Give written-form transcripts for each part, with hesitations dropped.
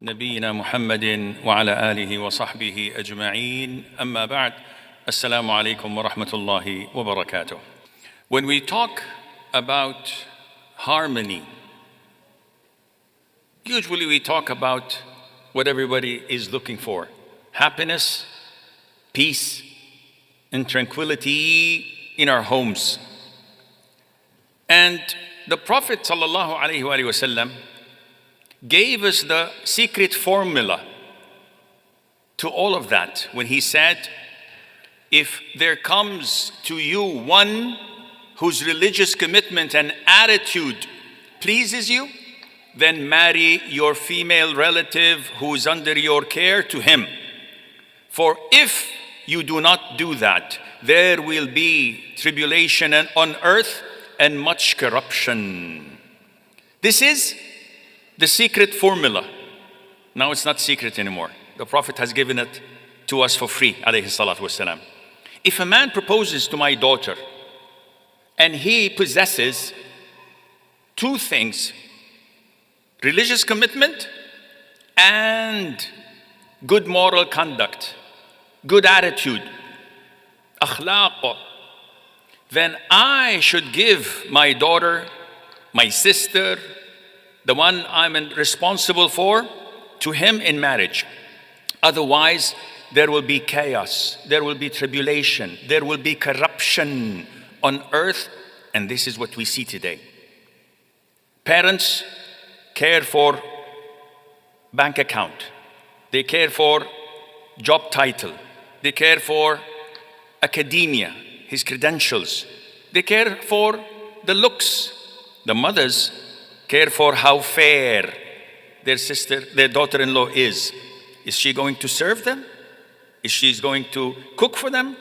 نبينا محمد وعلى آله وصحبه أجمعين أما بعد السلام عليكم ورحمة الله وبركاته. When we talk about harmony, usually we talk about what everybody is looking for: happiness, peace, and tranquility in our homes. And the Prophet ﷺ gave us the secret formula to all of that when he said, if there comes to you one whose religious commitment and attitude pleases you, then marry your female relative who is under your care to him. For if you do not do that, there will be tribulation on earth and much corruption. This is the secret formula. Now it's not secret anymore. The Prophet has given it to us for free, alayhi salatu wasalam. If a man proposes to my daughter and he possesses two things: religious commitment and good moral conduct, good attitude, akhlaq, then I should give my daughter, my sister, the one I'm responsible for, to him in marriage. Otherwise, there will be chaos, there will be tribulation, there will be corruption on earth, and this is what we see today. Parents care for bank account, they care for job title, they care for academia, his credentials, they care for the looks. The mothers care for how fair their daughter-in-law is. Is she going to serve them? Is she going to cook for them?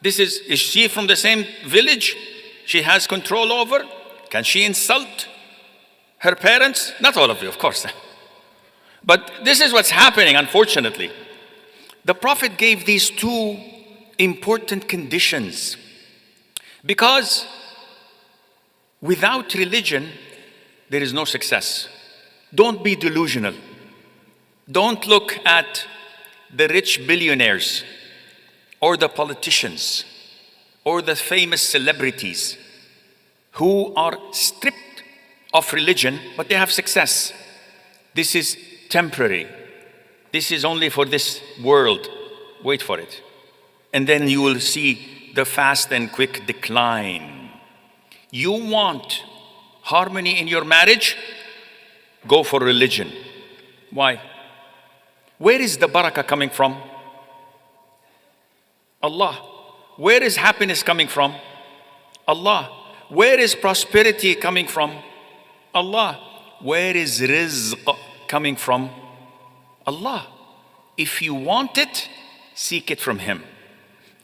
Is she from the same village she has control over? Can she insult her parents? Not all of you, of course. But this is what's happening, unfortunately. The Prophet gave these two important conditions because without religion, there is no success. Don't be delusional. Don't look at the rich billionaires or the politicians or the famous celebrities who are stripped of religion, but they have success. This is temporary. This is only for this world. Wait for it. And then you will see the fast and quick decline. You want harmony in your marriage? Go for religion. Why? Where is the barakah coming from? Allah. Where is happiness coming from? Allah. Where is prosperity coming from? Allah. Where is rizq coming from? Allah. If you want it, seek it from Him.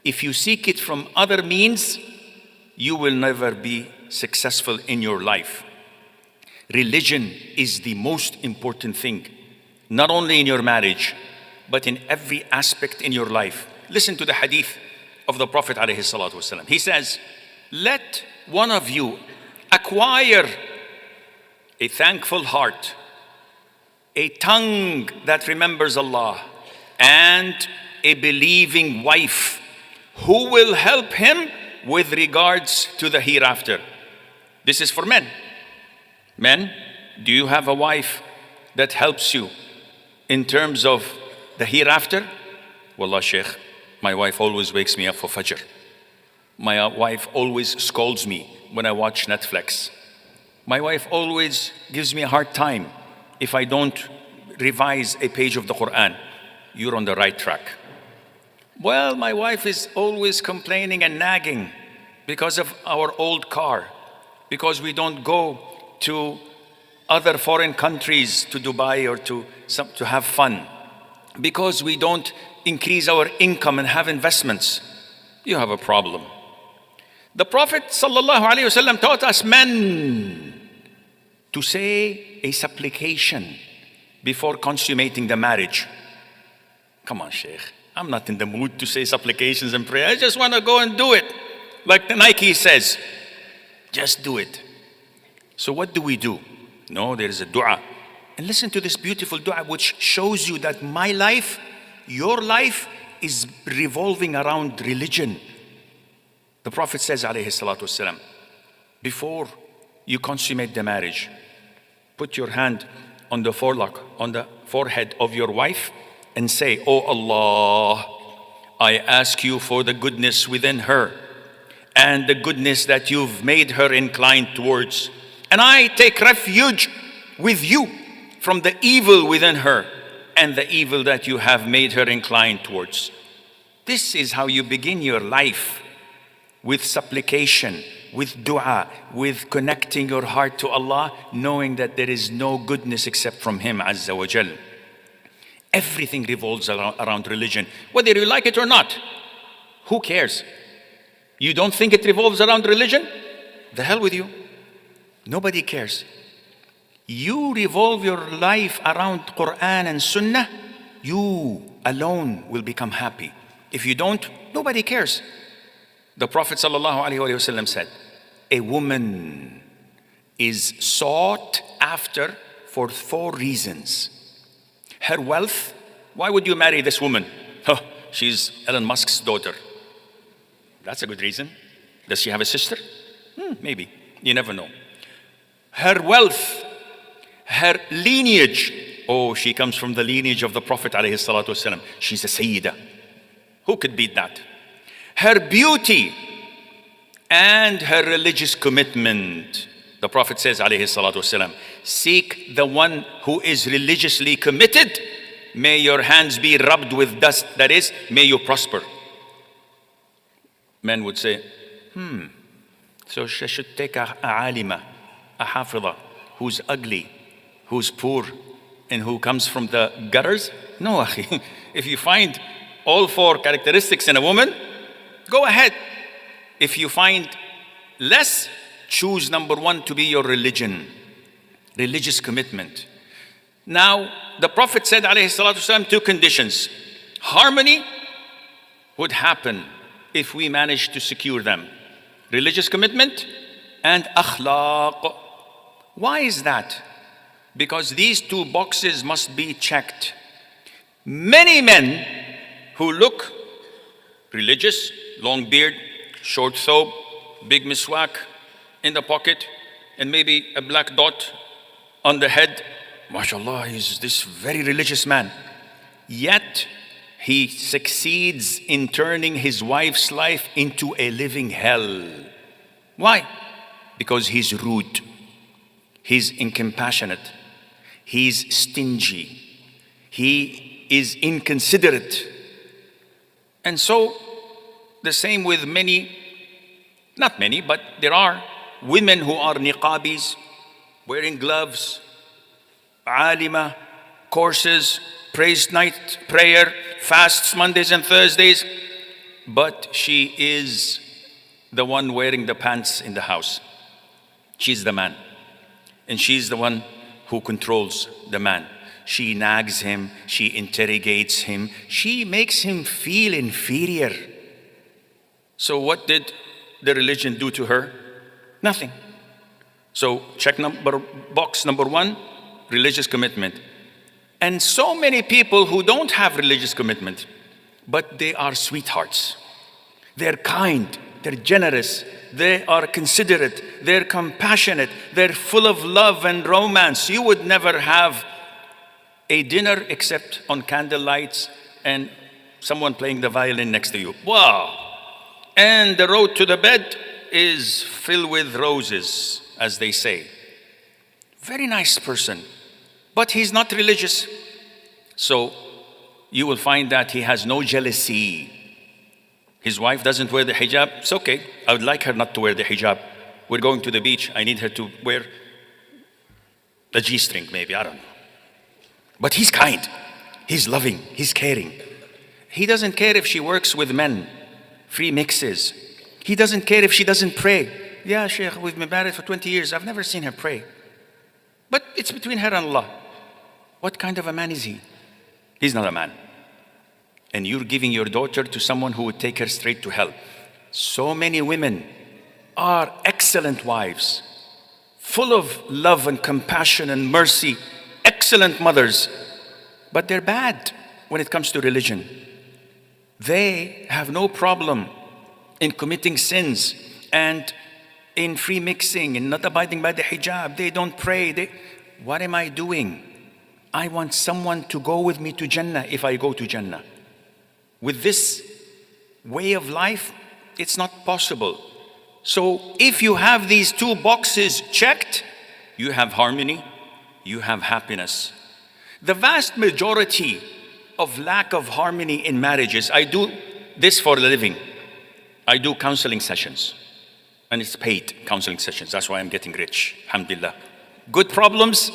If you seek it from other means, you will never be successful in your life. Religion is the most important thing, not only in your marriage, but in every aspect in your life. Listen to the hadith of the Prophet ﷺ. He says, let one of you acquire a thankful heart, a tongue that remembers Allah, and a believing wife who will help him with regards to the hereafter. This is for men. Men, do you have a wife that helps you in terms of the hereafter? Wallah, Sheikh, my wife always wakes me up for Fajr. My wife always scolds me when I watch Netflix. My wife always gives me a hard time if I don't revise a page of the Qur'an. You're on the right track. Well, my wife is always complaining and nagging because of our old car, because we don't go to other foreign countries, to Dubai or to have fun, because we don't increase our income and have investments. You have a problem. The Prophet ﷺ taught us men to say a supplication before consummating the marriage. Come on, Sheikh. I'm not in the mood to say supplications and prayer. I just want to go and do it. Like the Nike says, just do it. So what do? No, there is a dua. And listen to this beautiful dua which shows you that my life, your life is revolving around religion. The Prophet says, alayhi salatu wasalam, before you consummate the marriage, put your hand on the forelock, on the forehead of your wife and say, "Oh Allah, I ask you for the goodness within her and the goodness that you've made her inclined towards. And I take refuge with you from the evil within her and the evil that you have made her inclined towards." This is how you begin your life, with supplication, with dua, with connecting your heart to Allah, knowing that there is no goodness except from Him Azza wa Jal. Everything revolves around religion, whether you like it or not. Who cares? You don't think it revolves around religion? The hell with you. Nobody cares. You revolve your life around Qur'an and Sunnah, you alone will become happy. If you don't, nobody cares. The Prophet ﷺ said, a woman is sought after for 4 reasons. Her wealth. Why would you marry this woman? Oh, she's Elon Musk's daughter. That's a good reason. Does she have a sister? Maybe. You never know. Her wealth, her lineage. Oh, she comes from the lineage of the Prophet ﷺ. She's a Sayyida. Who could beat that? Her beauty and her religious commitment. The Prophet says, ﷺ, seek the one who is religiously committed. May your hands be rubbed with dust. That is, may you prosper. Men would say, so she should take a alima, a hafidha, who's ugly, who's poor, and who comes from the gutters? No, akhi. If you find all 4 characteristics in a woman, go ahead. If you find less, choose number 1 to be your religion, religious commitment. Now, the Prophet said, alayhi salatu wasalam, 2 conditions. Harmony would happen if we manage to secure them. Religious commitment and akhlaq. Why is that? Because these 2 boxes must be checked. Many men who look religious, long beard, short thobe, big miswak in the pocket, and maybe a black dot on the head. MashaAllah, he's this very religious man. Yet, he succeeds in turning his wife's life into a living hell. Why? Because he's rude, he's incompassionate, he's stingy, he is inconsiderate. And so, the same with many, not many, but there are women who are niqabis, wearing gloves, alima, courses, praise night prayer, fasts Mondays and Thursdays, but she is the one wearing the pants in the house. She's the man, and she's the one who controls the man. She nags him, she interrogates him, she makes him feel inferior. So what did the religion do to her? Nothing. So box number 1, religious commitment. And so many people who don't have religious commitment, but they are sweethearts. They're kind, they're generous, they are considerate, they're compassionate, they're full of love and romance. You would never have a dinner except on candle lights and someone playing the violin next to you. Wow! And the road to the bed is filled with roses, as they say. Very nice person, but he's not religious. So you will find that he has no jealousy. His wife doesn't wear the hijab. It's okay. I would like her not to wear the hijab. We're going to the beach. I need her to wear the G-string, maybe. I don't know. But he's kind. He's loving. He's caring. He doesn't care if she works with men, free mixes. He doesn't care if she doesn't pray. Yeah, Sheikh, we've been married for 20 years. I've never seen her pray. But it's between her and Allah. What kind of a man is he? He's not a man. And you're giving your daughter to someone who would take her straight to hell. So many women are excellent wives, full of love and compassion and mercy, excellent mothers, but they're bad when it comes to religion. They have no problem in committing sins and in free mixing and not abiding by the hijab. They don't pray. What am I doing? I want someone to go with me to Jannah if I go to Jannah. With this way of life, it's not possible. So if you have these two boxes checked, you have harmony, you have happiness. The vast majority of lack of harmony in marriages, I do this for a living. I do counseling sessions, and it's paid counseling sessions. That's why I'm getting rich, alhamdulillah. Good problems,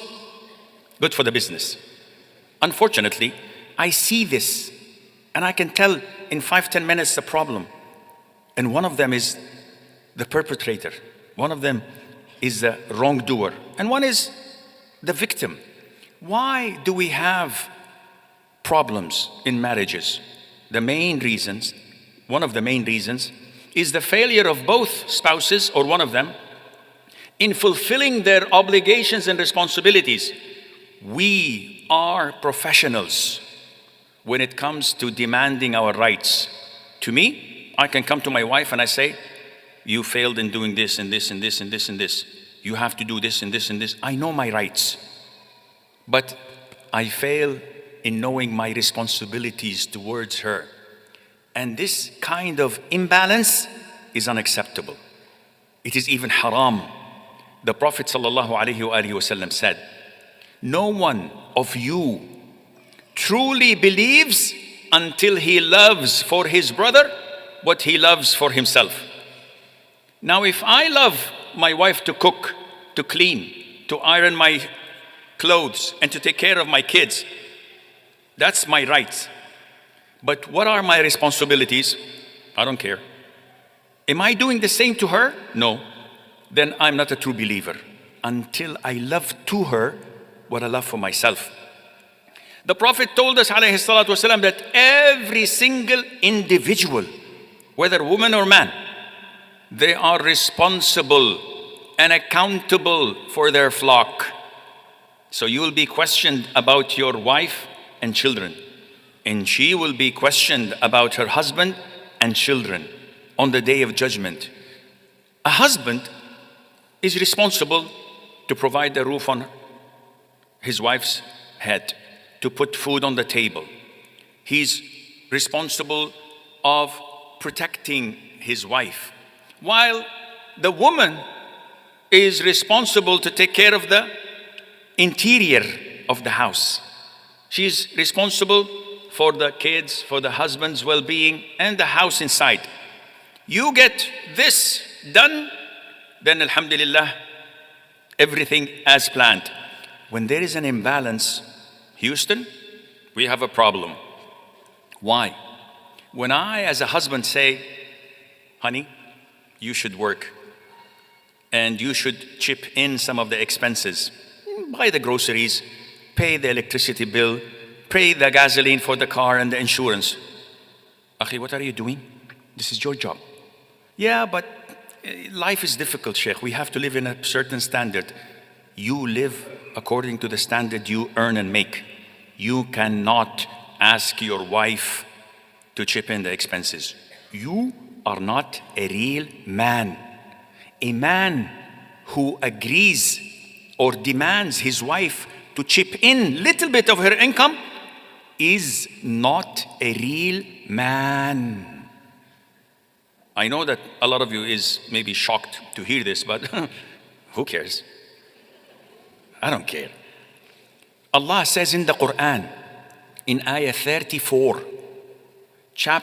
good for the business. Unfortunately, I see this, and I can tell in 5-10 minutes the problem. And one of them is the perpetrator. One of them is the wrongdoer. And one is the victim. Why do we have problems in marriages? The main reasons, one of the main reasons, is the failure of both spouses, or one of them, in fulfilling their obligations and responsibilities. We are professionals when it comes to demanding our rights. To me, I can come to my wife and I say, you failed in doing this and this and this and this and this. You have to do this and this and this. I know my rights, but I fail in knowing my responsibilities towards her. And this kind of imbalance is unacceptable. It is even haram. The Prophet ﷺ said, no one of you truly believes until he loves for his brother what he loves for himself. Now, if I love my wife to cook, to clean, to iron my clothes, and to take care of my kids, that's my rights. But what are my responsibilities? I don't care. Am I doing the same to her? No. Then I'm not a true believer until I love to her what I love for myself. The Prophet told us, alayhi salatu wasalam, that every single individual, whether woman or man, they are responsible and accountable for their flock. So you will be questioned about your wife and children, and she will be questioned about her husband and children on the day of judgment. A husband is responsible to provide a roof on his wife's head, to put food on the table. He's responsible of protecting his wife, while the woman is responsible to take care of the interior of the house. She's responsible for the kids, for the husband's well-being, and the house inside. You get this done, then alhamdulillah, everything as planned. When there is an imbalance, Houston, we have a problem. Why? When I, as a husband, say, honey, you should work, and you should chip in some of the expenses, buy the groceries, pay the electricity bill, pay the gasoline for the car and the insurance. Akhi, what are you doing? This is your job. Yeah, but life is difficult, Sheikh. We have to live in a certain standard. You live according to the standard you earn and make. You cannot ask your wife to chip in the expenses. You are not a real man. A man who agrees or demands his wife to chip in little bit of her income is not a real man. I know that a lot of you is maybe shocked to hear this, but who cares? I don't care. Allah says in the Qur'an, in ayah 34, chapter